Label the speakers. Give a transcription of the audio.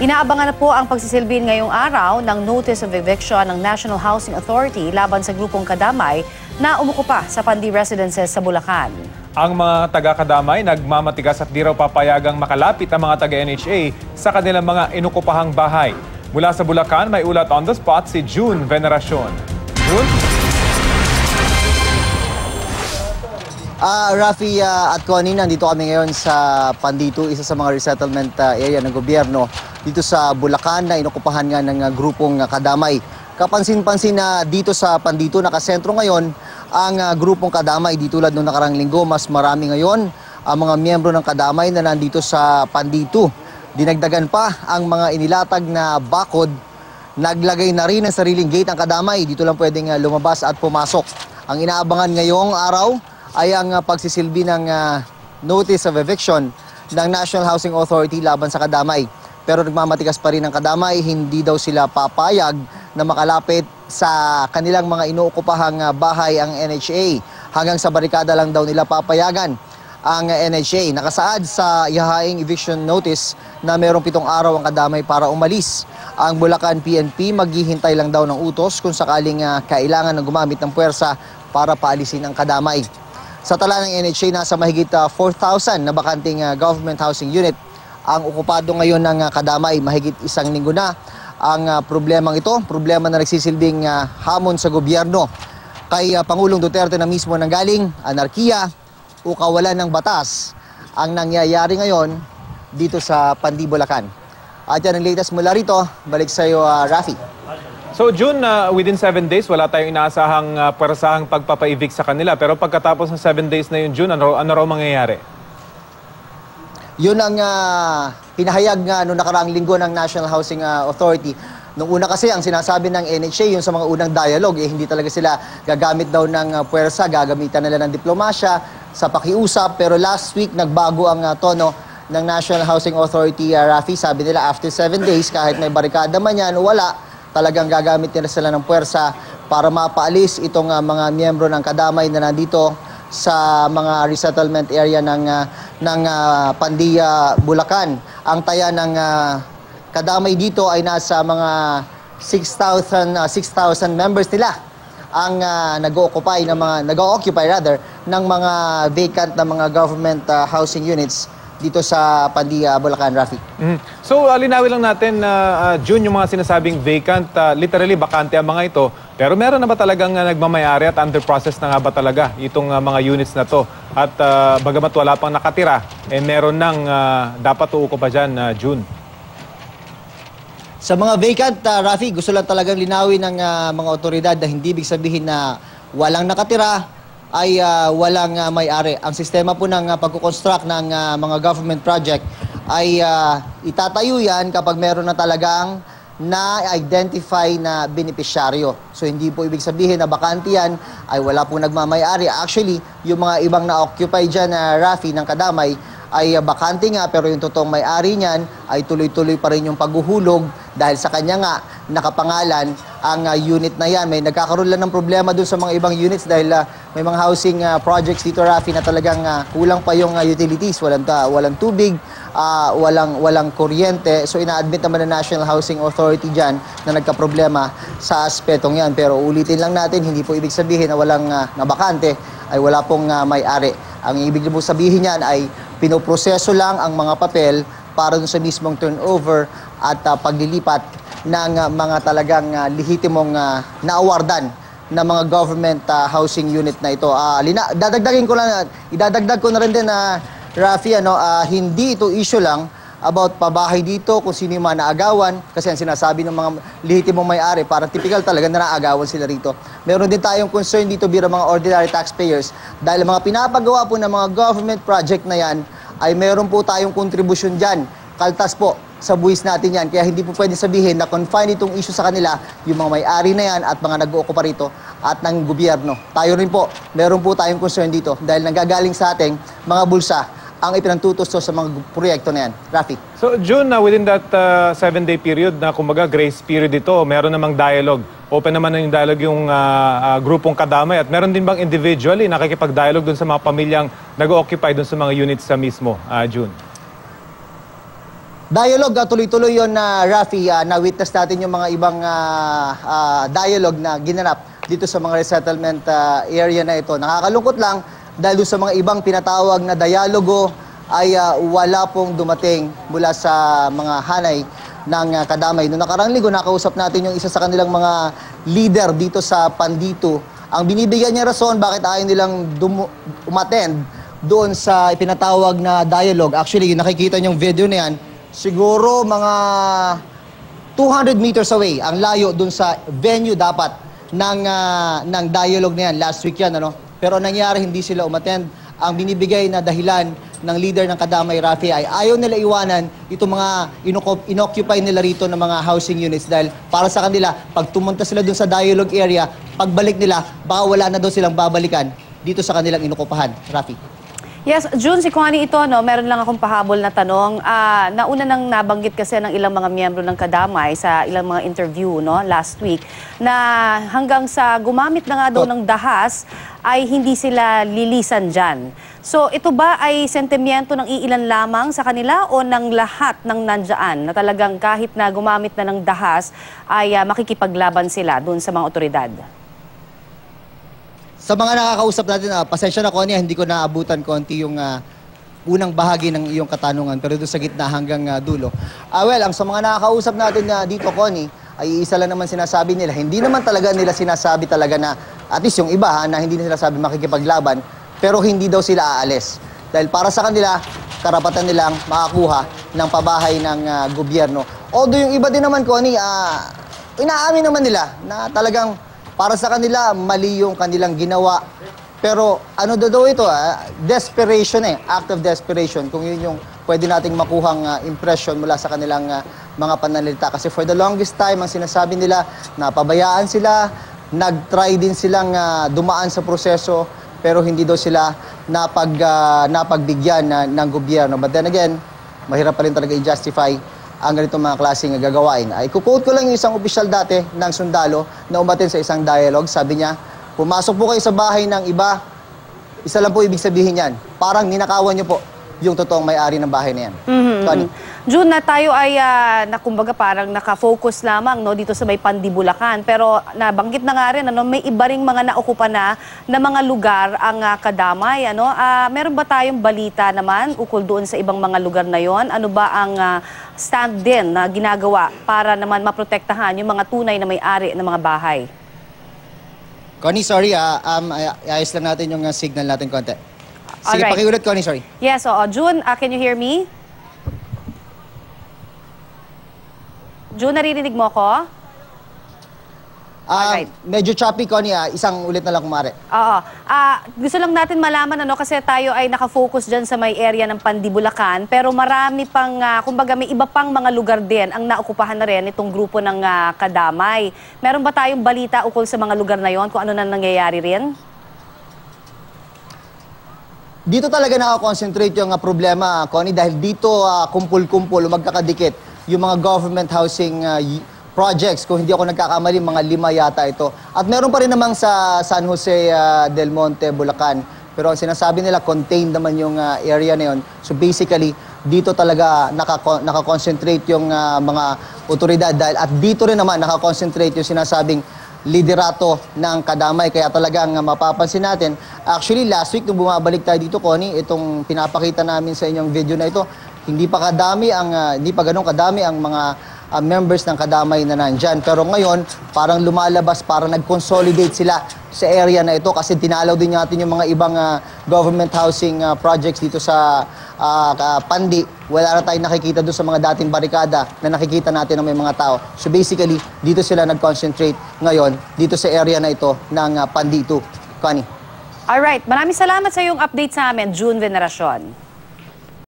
Speaker 1: Inaabangan na po ang pagsisilbihin ngayong araw ng Notice of Eviction ng National Housing Authority laban sa grupong Kadamay na umukupa sa Pandi Residences sa Bulacan.
Speaker 2: Ang mga taga-Kadamay nagmamatigas at di raw papayagang makalapit ang mga taga-NHA sa kanilang mga inukupahang bahay. Mula sa Bulacan, may ulat on the spot si June Veneracion. June?
Speaker 3: Rafi at Connie, nandito kami ngayon sa Pandito, isa sa mga resettlement area ng gobyerno dito sa Bulacan na inukupahan nga ng grupong Kadamay. Kapansin-pansin na dito sa Pandito nakasentro ngayon ang grupong Kadamay. Di tulad noong nakarang linggo, mas marami ngayon ang mga miyembro ng Kadamay na nandito sa Pandito. Dinagdagan pa ang mga inilatag na bakod. Naglagay na rin ng sariling gate ang Kadamay. Dito lang pwedeng lumabas at pumasok. Ang inaabangan ngayong araw ay ang pagsisilbi ng Notice of Eviction ng National Housing Authority laban sa Kadamay. Pero nagmamatigas pa rin ang Kadamay, hindi daw sila papayag na makalapit sa kanilang mga inuukupahang bahay ang NHA. Hanggang sa barikada lang daw nila papayagan ang NHA. Nakasaad sa ihahaing eviction notice na mayroong 7 araw ang Kadamay para umalis. Ang Bulacan PNP maghihintay lang daw ng utos kung sakaling kailangan ng gumamit ng puwersa para paalisin ang Kadamay. Sa tala ng NHA, nasa mahigit 4,000 na bakanting government housing unit ang okupado ngayon ng Kadamay. Mahigit 1 linggo na ang problemang ito, problema na nagsisilbing hamon sa gobyerno. Kay Pangulong Duterte na mismo nanggaling, anarkiya o kawalan ng batas ang nangyayari ngayon dito sa Pandi, Bulacan. At yan ang latest mula rito. Balik sa iyo, Rafi.
Speaker 2: So June, within 7 days, wala tayong inaasahang puwersahang pagpapa-evict sa kanila. Pero pagkatapos ng 7 days na yun, June, ano raw mangyayari?
Speaker 3: Yun ang pinahayag nga noong nakaraang linggo ng National Housing Authority. Nung una kasi, ang sinasabi ng NHA, yung sa mga unang dialogue, hindi talaga sila gagamit daw ng puwersa, gagamitan nila ng diplomasya sa pakiusap. Pero last week, nagbago ang tono ng National Housing Authority, Rafi. Sabi nila, after 7 days, kahit may barikada man yan o wala, talagang gagamit nila sila ng puwersa para mapaalis itong mga miyembro ng Kadamay na nandito sa mga resettlement area ng Pandi, Bulacan. Ang taya ng Kadamay dito ay nasa mga 6,000 members nila ang nag-occupy ng mga vacant na mga government housing units dito sa Pandi, Bulacan, Rafi.
Speaker 2: So, linawin lang natin, June, yung mga sinasabing vacant, literally bakante ang mga ito. Pero meron na ba talagang nagmamayari at under process na nga ba talaga itong mga units na to? At bagamat wala pang nakatira, meron nang dapat uuko pa dyan, June?
Speaker 3: Sa mga vacant, Rafi, gusto lang talagang linawin ng mga otoridad na hindi ibig sabihin na walang nakatira ay walang may-ari. Ang sistema po ng pagkukonstruct ng mga government project ay itatayo yan kapag meron na talagang na-identify na beneficiaryo. So hindi po ibig sabihin na bakante yan ay wala po nagmamay-ari. Actually, yung mga ibang na-occupy dyan na Rafi ng Kadamay ay bakante nga, pero yung totoong may-ari niyan ay tuloy-tuloy pa rin yung paghuhulog dahil sa kanya nga nakapangalan ang unit na yan. May nagkakaroon lang ng problema dun sa mga ibang units dahil may mga housing projects dito, Rafi, na talagang kulang pa yung utilities. Walang tubig, walang kuryente. So ina-admit naman ng National Housing Authority dyan na nagka-problema sa aspetong yan. Pero ulitin lang natin, hindi po ibig sabihin na walang nabakante ay wala pong may-ari. Ang ibig po sabihin yan ay pinoproseso lang ang mga papel para dun sa mismong turnover at paglilipat ng mga talagang lehitimong naawardan na mga government housing unit na ito. Idadagdag ko na rin din na Rafi, hindi ito issue lang about pabahay dito, kung sino yung mga naagawan, kasi ang sinasabi ng mga lehitimong may-ari, parang typical talaga na naagawan sila rito. Meron din tayong concern dito bilang mga ordinary taxpayers dahil mga pinapagawa po ng mga government project na yan ay meron po tayong kontribusyon dyan. Kaltas po sa buwis natin yan. Kaya hindi po pwede sabihin na confine itong issue sa kanila, yung mga may-ari na yan at mga nag-uukupa rito at ng gobyerno. Tayo rin po, meron po tayong concern dito dahil nanggagaling sa ating mga bulsa ang ipinantutos sa mga proyekto na yan. Rafi.
Speaker 2: So June, within that 7-day period na kumbaga grace period ito, meron namang dialogue. Open naman na yung dialogue yung grupong Kadamay at meron din bang individually nakikipag-dialogue dun sa mga pamilyang nag-occupy dun sa mga units sa mismo, June?
Speaker 3: Dialogue, tuloy-tuloy yun na Rafi, na-witness natin yung mga ibang dialogue na ginanap dito sa mga resettlement area na ito. Nakakalungkot lang dahil sa mga ibang pinatawag na dialogo ay wala pong dumating mula sa mga hanay ng kadamay. Noong nakarang linggo, nakausap natin yung isa sa kanilang mga leader dito sa Pandito. Ang binibigyan niya rason bakit ayaw nilang umattend doon sa ipinatawag na dialogue. Actually, yung nakikita niyong video na yan, siguro mga 200 meters away, ang layo dun sa venue dapat ng dialogue na yan. Last week yan, ano? Pero nangyari, hindi sila umattend. Ang binibigay na dahilan ng leader ng Kadamay, Rafi, ay ayaw nila iwanan itong mga inoccupy nila rito ng mga housing units dahil para sa kanila, pag tumunta sila dun sa dialogue area, pagbalik nila, baka wala na daw silang babalikan dito sa kanilang inukupahan. Rafi.
Speaker 1: Yes, June, si Connie ito, no, meron lang akong pahabol na tanong. Nauna nang nabanggit kasi ng ilang mga miyembro ng Kadamay sa ilang mga interview no, last week na hanggang sa gumamit na nga daw ng dahas ay hindi sila lilisan dyan. So ito ba ay sentimiento ng iilan lamang sa kanila o ng lahat ng nandyan na talagang kahit na gumamit na ng dahas ay makikipaglaban sila doon sa mga otoridad?
Speaker 3: Sa mga nakakausap natin, pasensya na Connie, hindi ko naabutan konti yung unang bahagi ng iyong katanungan, pero doon sa gitna hanggang dulo. Well, ang sa mga nakakausap natin dito, Connie, ay isa lang naman sinasabi nila. Hindi naman talaga nila sinasabi talaga na, at least yung iba, na hindi nila sinasabi makikipaglaban, pero hindi daw sila aalis. Dahil para sa kanila, karapatan nilang makakuha ng pabahay ng gobyerno. Although yung iba din naman, Connie, inaamin naman nila na talagang para sa kanila, mali yung kanilang ginawa. Pero ano daw ito, desperation act of desperation. Kung yun yung pwede nating makuhang impression mula sa kanilang mga pananalita. Kasi for the longest time, ang sinasabi nila, napabayaan sila, nag-try din silang dumaan sa proseso, pero hindi daw sila napagbigyan ng gobyerno. But then again, mahirap pa rin talaga i-justify ang ganitong mga klaseng gagawain. Ay, kukote ko lang yung isang opisyal dati ng sundalo na umattend sa isang dialogue. Sabi niya, pumasok po kayo sa bahay ng iba, isa lang po ibig sabihin yan. Parang ninakawan niyo po yung totoong may-ari ng bahay na yan.
Speaker 1: June, na tayo ay kumbaga parang nakafocus lamang no, dito sa may Pandibulacan. Pero nabanggit na nga rin, ano, may iba ring mga naukupa na mga lugar ang Kadamay. Ano? Meron ba tayong balita naman ukol doon sa ibang mga lugar na yon? Ano ba ang stand din na ginagawa para naman maprotektahan yung mga tunay na may-ari ng mga bahay?
Speaker 3: Connie, sorry, ayos lang natin yung signal natin konti. Sige, pakiulit, Connie, sorry.
Speaker 1: Yes, June, can you hear me? June, naririnig mo ko?
Speaker 3: Medyo choppy, Connie. Isang ulit na lang kumare.
Speaker 1: Oo. Gusto lang natin malaman, ano, kasi tayo ay nakafocus dyan sa may area ng Pandibulacan, pero marami pang, kumbaga may iba pang mga lugar din ang naokupahan na rin itong grupo ng Kadamay. Meron ba tayong balita ukol sa mga lugar na yon, kung ano na nangyayari rin?
Speaker 3: Dito talaga nakakonsentrate yung problema, Connie, dahil dito kumpul-kumpul, magkakadikit yung mga government housing projects. Kung hindi ako nagkakamali, mga 5 yata ito. At meron pa rin namang sa San Jose del Monte, Bulacan. Pero ang sinasabi nila, contained naman yung area na yun. So basically, dito talaga nakakonsentrate yung mga otoridad. At dito rin naman nakakonsentrate yung sinasabing liderato ng Kadamay. Kaya talagang mapapansin natin. Actually, last week, nung bumabalik tayo dito, Connie, itong pinapakita namin sa inyong video na ito, hindi pa ganun kadami ang mga members ng Kadamay na nandyan. Pero ngayon, parang lumalabas, parang nag-consolidate sila sa area na ito kasi tinalaw din natin yung mga ibang government housing projects dito sa Pandi. Wala na tayong nakikita doon sa mga dating barikada na nakikita natin ng may mga tao. So basically, dito sila nag-concentrate ngayon, dito sa area na ito ng Pandi 2. Connie.
Speaker 1: Alright, maraming salamat sa iyong update sa amin, June Veneracion.